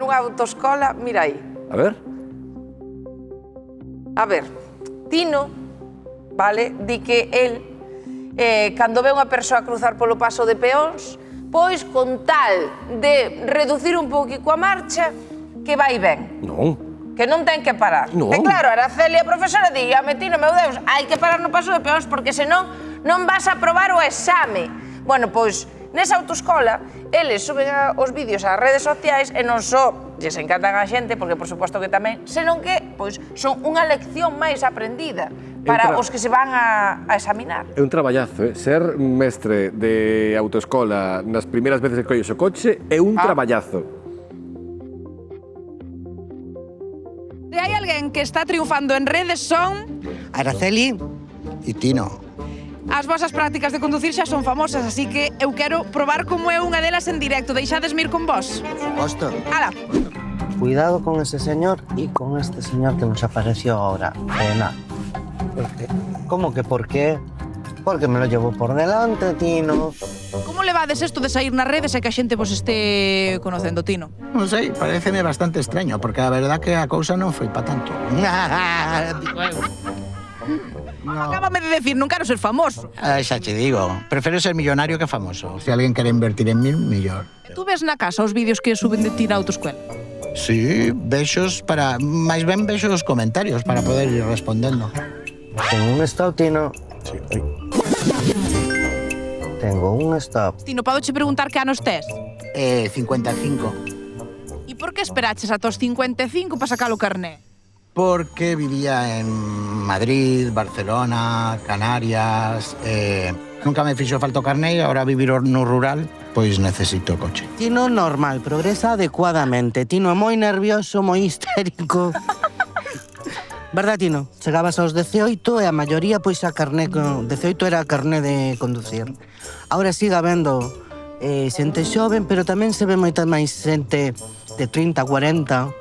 nunha autoescola, mira aí. A ver. A ver, Tino, vale, di que el, cando ve unha persoa cruzar polo paso de peóns, pois, con tal de reducir un pouquico a marcha, que vai ben. Non. Que non ten que parar. Non. E claro, Araceli, a profesora, di, Tino, meu Deus, hai que parar no paso de peóns porque senón non vas a aprobar o exame. Bueno, pois, nesa autoescola, eles suben os vídeos ás redes sociais e non só lles encantan a xente, porque por suposto que tamén, senón que, pois, son unha lección máis aprendida para os que se van a examinar. É un traballazo, Ser mestre de autoescola nas primeiras veces que colles o coche é un traballazo. Se hai alguén que está triunfando en redes son... Araceli e Tino. As vosas prácticas de conducir xa son famosas, así que eu quero probar como é unha delas en directo. Deixadesme ir con vos. Por suposto. Ala. Cuidado con ese señor y con este señor que nos apareció ahora. Nada. ¿Cómo que por qué? Porque me lo llevo por delante, Tino. Como levades isto de sair nas redes e que a xente vos este conocendo, Tino? Non sei, pareceme bastante extraño, porque a verdad que a cousa non foi pa tanto. No. Acábame de decir, non quero ser famoso. Xa te digo, prefiro ser millonario que famoso. Se alguén quere invertir en min, millor. Tú ves na casa os vídeos que suben de ti na autoescuela? Sí, vexos para... máis ben vexo os comentarios para poder ir respondendo. Tengo un stop, Tino. Sí. Tengo un stop. Tino, podoche preguntar que anos tes? 55. E por que esperaches ata os 55 para sacar o carné? Porque vivía en Madrid, Barcelona, Canarias... nunca me fixo falta o carné e agora vivir no rural, pois necesito coche. Tino normal, progresa adecuadamente. Tino é moi nervioso, moi histérico. Verdad, Tino? Chegabas aos 18 e a maioría pois a carné... 18 era a carné de conducir. Ahora sigue habendo xente xoven, pero tamén se ve moita máis xente de 30, 40...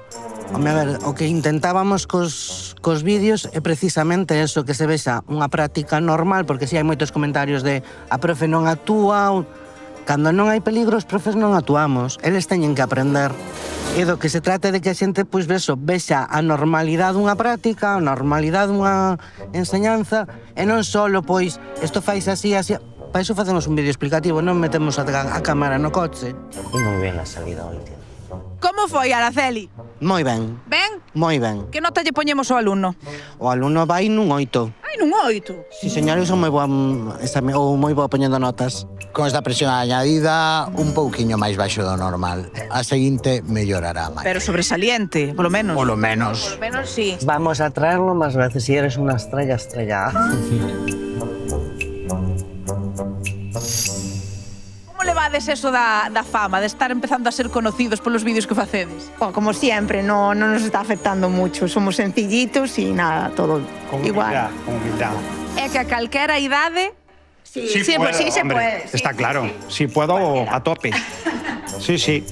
Home, a ver, o que intentábamos cos vídeos é precisamente eso, que se vexa unha práctica normal, porque si hai moitos comentarios de a profe non actúa, cando non hai peligro os profes non actuamos, eles teñen que aprender. E do que se trata de que a xente, pois, vexa a normalidade dunha práctica, a normalidade dunha enseñanza, e non só, pois, isto fais así, así... Para iso facemos un vídeo explicativo, non metemos a cámara no coche. E moi ben a salida hoy, Tino. Como foi, Araceli? Moi ben. Ben? Moi ben. Que nota lle poñemos ao alumno? O alumno vai nun 8. Ai, nun 8? Si, señor, eu son moi boa, moi boa poñendo notas. Con esta presión añadida, un pouquiño máis baixo do normal. A seguinte mellorará máis. Pero sobresaliente, polo menos. Polo menos. Polo menos, sí. Vamos a traerlo más veces si eres una estrella. Como levades eso da fama, de estar empezando a ser conocidos polos vídeos que facedes? Como siempre, no nos está afectando mucho. Somos sencillitos y nada, todo igual. Con humildad. É que a calquera idade... Sí, Sí, puedo, pues sí se hombre, puede. está Sí, claro. sí. Sí puedo, a tope. Sí, sí.